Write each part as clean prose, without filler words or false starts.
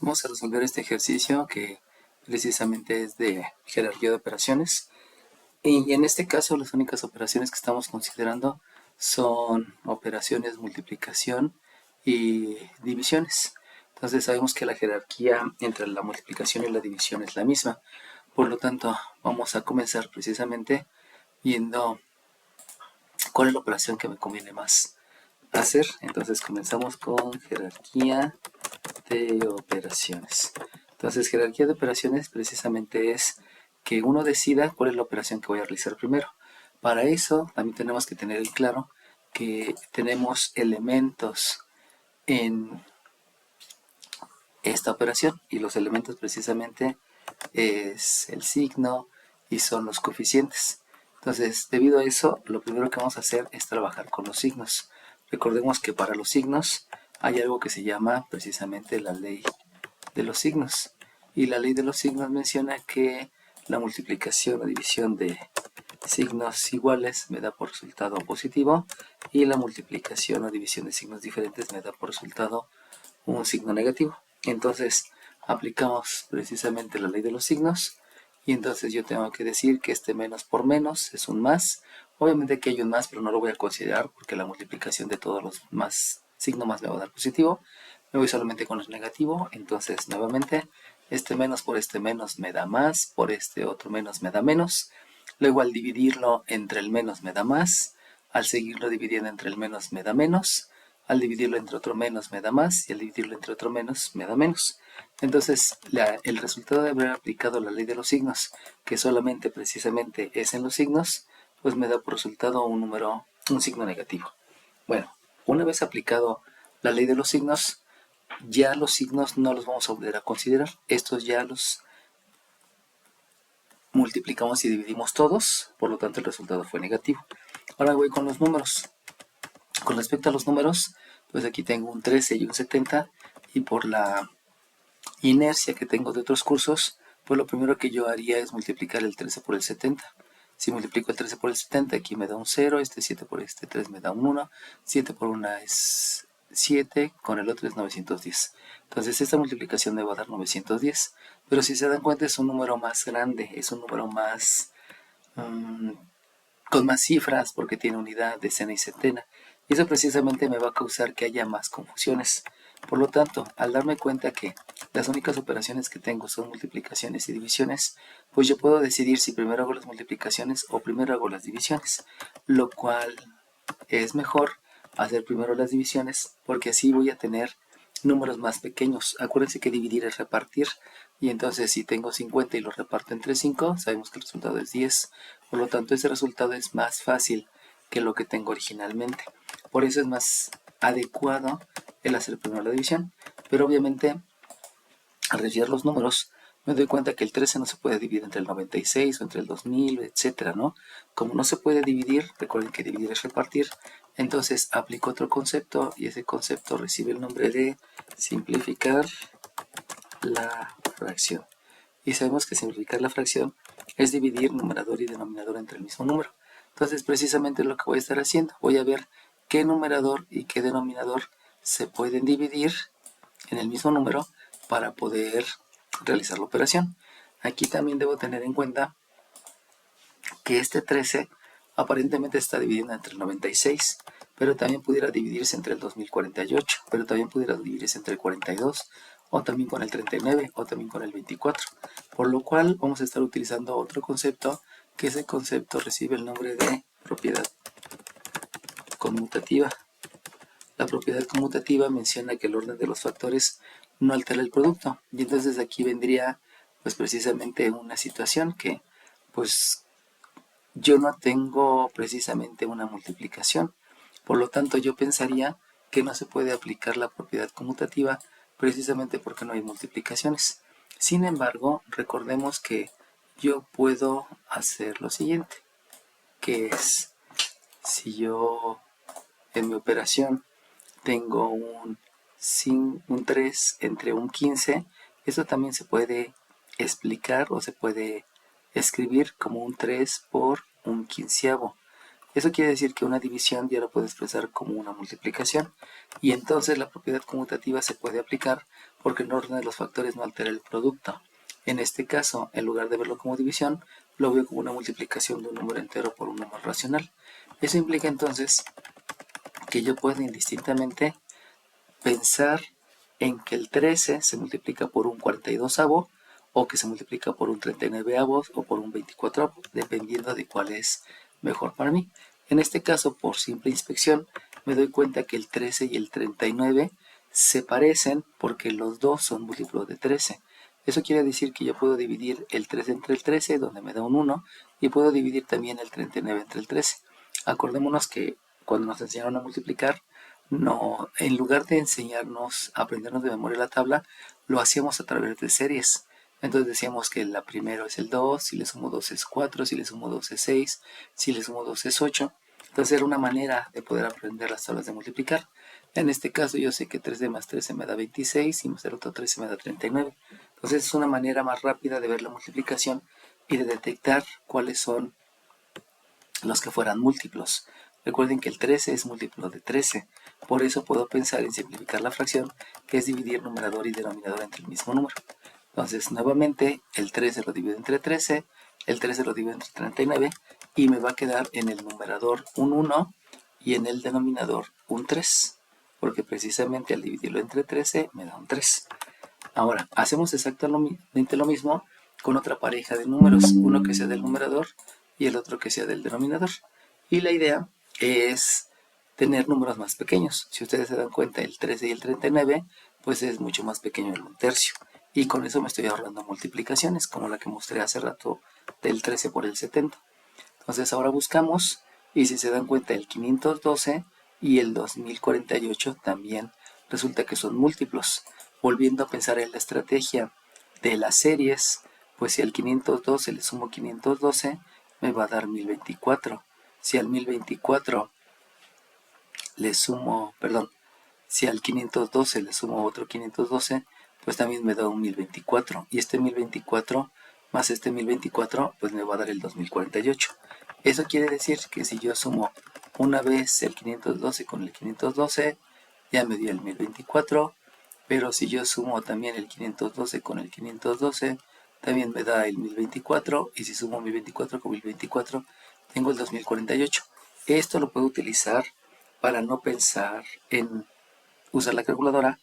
Vamos a resolver este ejercicio que precisamente es de jerarquía de operaciones. Y en este caso las únicas operaciones que estamos considerando son operaciones multiplicación y divisiones. Entonces sabemos que la jerarquía entre la multiplicación y la división es la misma. Por lo tanto, vamos a comenzar precisamente viendo cuál es la operación que me conviene más hacer. Entonces comenzamos con jerarquía de operaciones. Entonces, jerarquía de operaciones precisamente es que uno decida cuál es la operación que voy a realizar primero. Para eso también tenemos que tener en claro que tenemos elementos en esta operación y los elementos precisamente es el signo y son los coeficientes. Entonces, debido a eso, lo primero que vamos a hacer es trabajar con los signos. Recordemos que para los signos hay algo que se llama precisamente la ley de los signos. Y la ley de los signos menciona que la multiplicación o división de signos iguales me da por resultado positivo y la multiplicación o división de signos diferentes me da por resultado un signo negativo. Entonces aplicamos precisamente la ley de los signos y entonces yo tengo que decir que este menos por menos es un más. Obviamente que hay un más, pero no lo voy a considerar porque la multiplicación de todos los más, signo más me va a dar positivo. Me voy solamente con el negativo, entonces nuevamente este menos por este menos me da más, por este otro menos me da menos. Luego al dividirlo entre el menos me da más, al seguirlo dividiendo entre el menos me da menos, al dividirlo entre otro menos me da más y al dividirlo entre otro menos me da menos. Entonces el resultado de haber aplicado la ley de los signos, que solamente precisamente es en los signos, pues me da por resultado un número, un signo negativo. Bueno, una vez aplicado la ley de los signos, ya los signos no los vamos a volver a considerar. Estos ya los multiplicamos y dividimos todos, por lo tanto el resultado fue negativo. Ahora voy con los números. Con respecto a los números, pues aquí tengo un 13 y un 70 y por la inercia que tengo de otros cursos, pues lo primero que yo haría es multiplicar el 13 por el 70. Si multiplico el 13 por el 70, aquí me da un 0, este 7 por este 3 me da un 1, 7 por 1 es 7, con el otro es 910. Entonces esta multiplicación me va a dar 910, pero si se dan cuenta es un número más grande, es un número más con más cifras porque tiene unidad, decena y centena. Y eso precisamente me va a causar que haya más confusiones. Por lo tanto, al darme cuenta que las únicas operaciones que tengo son multiplicaciones y divisiones, pues yo puedo decidir si primero hago las multiplicaciones o primero hago las divisiones, lo cual es mejor hacer primero las divisiones porque así voy a tener números más pequeños. Acuérdense que dividir es repartir y entonces si tengo 50 y lo reparto entre 5, sabemos que el resultado es 10. Por lo tanto, ese resultado es más fácil que lo que tengo originalmente. Por eso es más adecuado el hacer primero la división. Pero obviamente, al revisar los números, me doy cuenta que el 13 no se puede dividir entre el 96 o entre el 2000, etcétera, ¿no? Como no se puede dividir, recuerden que dividir es repartir, entonces aplico otro concepto y ese concepto recibe el nombre de simplificar la fracción. Y sabemos que simplificar la fracción es dividir numerador y denominador entre el mismo número. Entonces precisamente lo que voy a estar haciendo, voy a ver qué numerador y qué denominador se pueden dividir en el mismo número para poder realizar la operación. Aquí también debo tener en cuenta que este 13 aparentemente está dividiendo entre el 96, pero también pudiera dividirse entre el 2048, pero también pudiera dividirse entre el 42, o también con el 39, o también con el 24. Por lo cual vamos a estar utilizando otro concepto, que ese concepto recibe el nombre de propiedad conmutativa. La propiedad conmutativa menciona que el orden de los factores no altera el producto, y entonces aquí vendría pues precisamente una situación que pues yo no tengo precisamente una multiplicación. Por lo tanto, yo pensaría que no se puede aplicar la propiedad conmutativa precisamente porque no hay multiplicaciones. Sin embargo, recordemos que yo puedo hacer lo siguiente, que es, si yo en mi operación tengo un 3 entre un 15, eso también se puede explicar o se puede escribir como un 3 por un quinceavo. Eso quiere decir que una división ya lo puedo expresar como una multiplicación y entonces la propiedad conmutativa se puede aplicar porque el orden de los factores no altera el producto. En este caso, en lugar de verlo como división, lo veo como una multiplicación de un número entero por un número racional. Eso implica entonces que yo puedo indistintamente pensar en que el 13 se multiplica por un 42avo, o que se multiplica por un 39avo o por un 24avo, dependiendo de cuál es mejor para mí. En este caso, por simple inspección, me doy cuenta que el 13 y el 39 se parecen porque los dos son múltiplos de 13. Eso quiere decir que yo puedo dividir el 13 entre el 13, donde me da un 1, y puedo dividir también el 39 entre el 13. Acordémonos que cuando nos enseñaron a multiplicar, no, en lugar de enseñarnos a aprendernos de memoria la tabla, lo hacíamos a través de series. Entonces decíamos que la primero es el 2, si le sumo 2 es 4, si le sumo 2 es 6, si le sumo 2 es 8. Entonces era una manera de poder aprender las tablas de multiplicar. En este caso yo sé que 13 más 13 me da 26 y más el otro 13 me da 39. Entonces es una manera más rápida de ver la multiplicación y de detectar cuáles son los que fueran múltiplos. Recuerden que el 13 es múltiplo de 13. Por eso puedo pensar en simplificar la fracción, que es dividir numerador y denominador entre el mismo número. Entonces, nuevamente, el 13 lo divido entre 13, el 13 lo divido entre 39, y me va a quedar en el numerador un 1 y en el denominador un 3, porque precisamente al dividirlo entre 13 me da un 3. Ahora, hacemos exactamente lo mismo con otra pareja de números, uno que sea del numerador y el otro que sea del denominador. Y la idea es tener números más pequeños. Si ustedes se dan cuenta, el 13 y el 39, pues es mucho más pequeño el 1/3. Y con eso me estoy ahorrando multiplicaciones, como la que mostré hace rato del 13 por el 70. Entonces ahora buscamos, y si se dan cuenta, el 512 y el 2048 también resulta que son múltiplos. Volviendo a pensar en la estrategia de las series, pues si al 512 le sumo 512, me va a dar 1024. Si al 1024 le sumo, perdón, si al 512 le sumo otro 512, pues también me da un 1024. Y este 1024 más este 1024, pues me va a dar el 2048. Eso quiere decir que si yo sumo una vez el 512 con el 512, ya me dio el 1024. Pero si yo sumo también el 512 con el 512, también me da el 1024. Y si sumo 1024 con 1024, tengo el 2048. Esto lo puedo utilizar para no pensar en usar la calculadora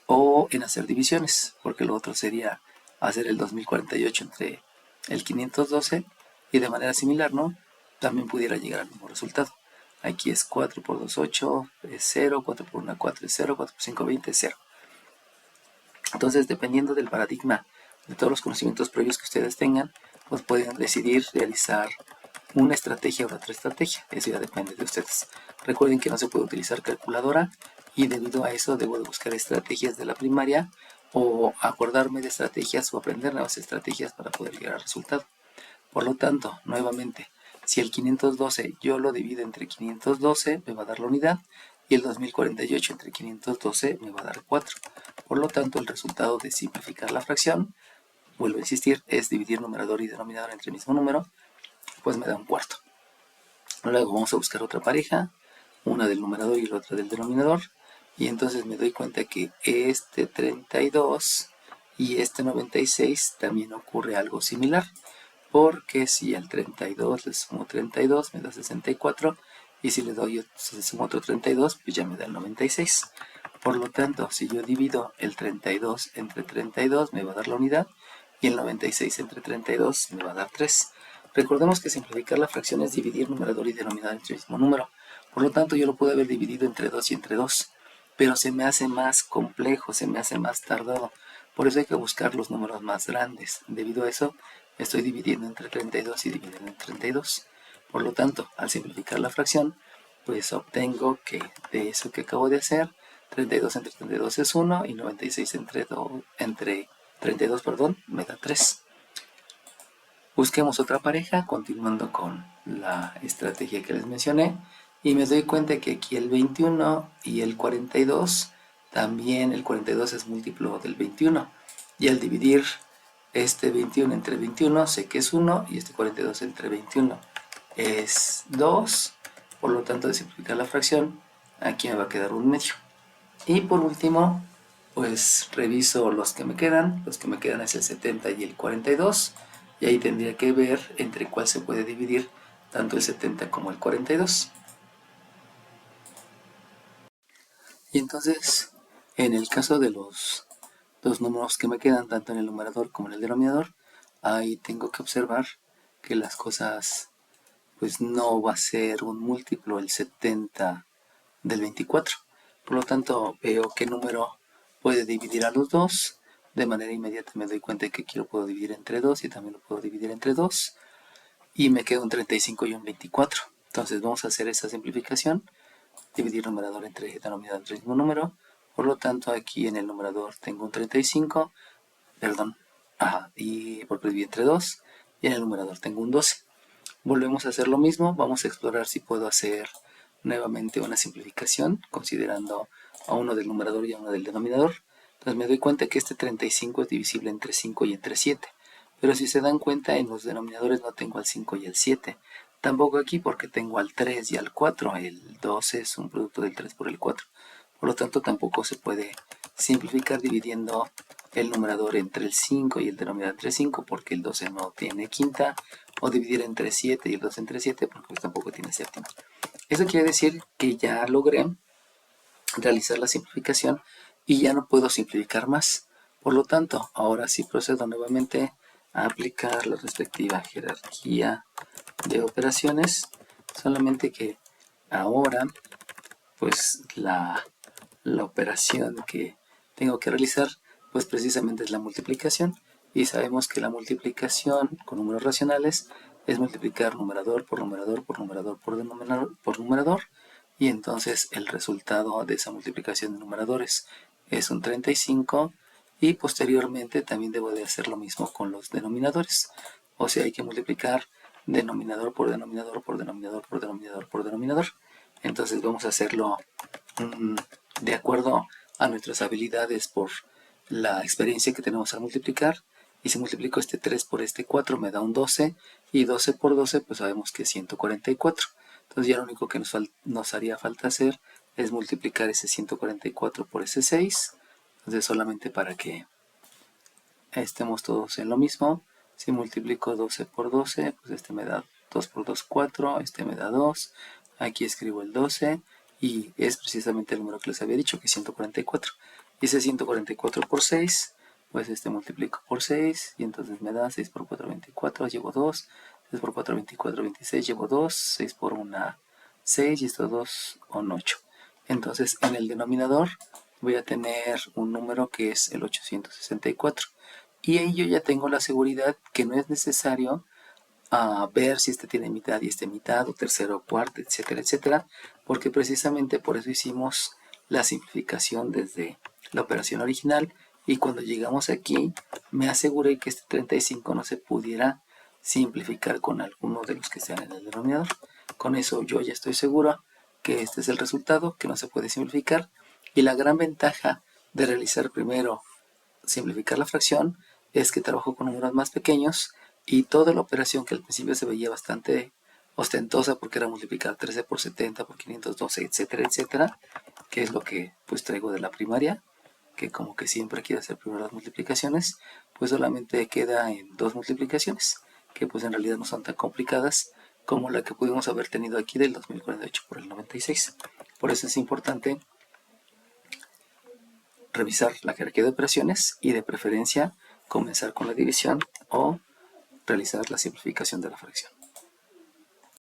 o en hacer divisiones, porque lo otro sería hacer el 2048 entre el 512 y de manera similar, ¿no? También pudiera llegar al mismo resultado. Aquí es 4 por 2, 8, es 0, 4 por 1, 4 es 0, 4 por 5, 20 es 0. Entonces, dependiendo del paradigma de todos los conocimientos previos que ustedes tengan, pues pueden decidir realizar una estrategia o otra estrategia. Eso ya depende de ustedes. Recuerden que no se puede utilizar calculadora y debido a eso debo de buscar estrategias de la primaria o acordarme de estrategias o aprender nuevas estrategias para poder llegar al resultado. Por lo tanto, nuevamente, si el 512 yo lo divido entre 512, me va a dar la unidad, y el 2048 entre 512 me va a dar 4. Por lo tanto, el resultado de simplificar la fracción, vuelvo a insistir, es dividir numerador y denominador entre el mismo número, pues me da un cuarto. Luego vamos a buscar otra pareja, una del numerador y la otra del denominador, y entonces me doy cuenta que este 32 y este 96 también ocurre algo similar, porque si al 32 le sumo 32 me da 64, y si le sumo otro 32, pues ya me da el 96. Por lo tanto, si yo divido el 32 entre 32 me va a dar la unidad, y el 96 entre 32 me va a dar 3. Recordemos que simplificar la fracción es dividir numerador y denominador entre el mismo número. Por lo tanto, yo lo puedo haber dividido entre 2 y entre 2, pero se me hace más complejo, se me hace más tardado. Por eso hay que buscar los números más grandes. Debido a eso, estoy dividiendo entre 32 y dividiendo entre 32. Por lo tanto, al simplificar la fracción, pues obtengo que de eso que acabo de hacer, 32 entre 32 es 1 y 96 entre 32, me da 3. Busquemos otra pareja, continuando con la estrategia que les mencioné, y me doy cuenta que aquí el 21 y el 42, también el 42 es múltiplo del 21, y al dividir este 21 entre 21 sé que es 1, y este 42 entre 21 es 2, por lo tanto de simplificar la fracción, aquí me va a quedar un medio. Y por último, pues reviso los que me quedan es el 70 y el 42, y ahí tendría que ver entre cuál se puede dividir tanto el 70 como el 42. Y entonces, en el caso de los dos números que me quedan, tanto en el numerador como en el denominador, ahí tengo que observar que las cosas, pues no va a ser un múltiplo el 70 del 24. Por lo tanto, veo qué número puede dividir a los dos. De manera inmediata me doy cuenta de que aquí lo puedo dividir entre 2 y también lo puedo dividir entre 2. Y me queda un 35 y un 24. Entonces vamos a hacer esa simplificación. Dividir numerador entre denominador entre el mismo número. Por lo tanto, aquí en el numerador tengo un 35, perdón, y porque dividir entre 2. Y en el numerador tengo un 12. Volvemos a hacer lo mismo. Vamos a explorar si puedo hacer nuevamente una simplificación considerando a uno del numerador y a uno del denominador. Entonces me doy cuenta que este 35 es divisible entre 5 y entre 7. Pero si se dan cuenta, en los denominadores no tengo al 5 y al 7. Tampoco aquí porque tengo al 3 y al 4. El 12 es un producto del 3 por el 4. Por lo tanto, tampoco se puede simplificar dividiendo el numerador entre el 5 y el denominador entre 5 porque el 12 no tiene quinta, o dividir entre 7 y el 2 entre 7 porque pues tampoco tiene séptima. Eso quiere decir que ya logré realizar la simplificación y ya no puedo simplificar más. Por lo tanto, ahora sí procedo nuevamente a aplicar la respectiva jerarquía de operaciones, solamente que ahora pues la operación que tengo que realizar pues precisamente es la multiplicación, y sabemos que la multiplicación con números racionales es multiplicar numerador por numerador por numerador por numerador, y entonces el resultado de esa multiplicación de numeradores es un 35, y posteriormente también debo de hacer lo mismo con los denominadores, o sea hay que multiplicar denominador por denominador por denominador por denominador por denominador. Entonces vamos a hacerlo de acuerdo a nuestras habilidades por la experiencia que tenemos al multiplicar. Y si multiplico este 3 por este 4 me da un 12, y 12 por 12 pues sabemos que es 144. Entonces ya lo único que nos haría falta hacer es multiplicar ese 144 por ese 6. Entonces solamente para que estemos todos en lo mismo, si multiplico 12 por 12, pues este me da 2 por 2, 4, este me da 2, aquí escribo el 12, y es precisamente el número que les había dicho, que es 144. Hice 144 por 6, pues este multiplico por 6, y entonces me da 6 por 4, 24, llevo 2, 6 por 4, 24, 26, llevo 2, 6 por 1, 6, y estos 2 son 8. Entonces en el denominador voy a tener un número que es el 864. Y ahí yo ya tengo la seguridad que no es necesario ver si este tiene mitad y este mitad, o tercero o cuarto, etcétera, etcétera, porque precisamente por eso hicimos la simplificación desde la operación original, y cuando llegamos aquí me aseguré que este 35 no se pudiera simplificar con alguno de los que sean en el denominador. Con eso yo ya estoy seguro que este es el resultado, que no se puede simplificar, y la gran ventaja de realizar primero simplificar la fracción es que trabajo con números más pequeños, y toda la operación que al principio se veía bastante ostentosa porque era multiplicar 13 por 70 por 512, etcétera, etcétera, que es lo que pues traigo de la primaria, que como que siempre quiero hacer primero las multiplicaciones, pues solamente queda en dos multiplicaciones, que pues en realidad no son tan complicadas como la que pudimos haber tenido aquí del 2048 por el 96. Por eso es importante revisar la jerarquía de operaciones y de preferencia comenzar con la división o realizar la simplificación de la fracción.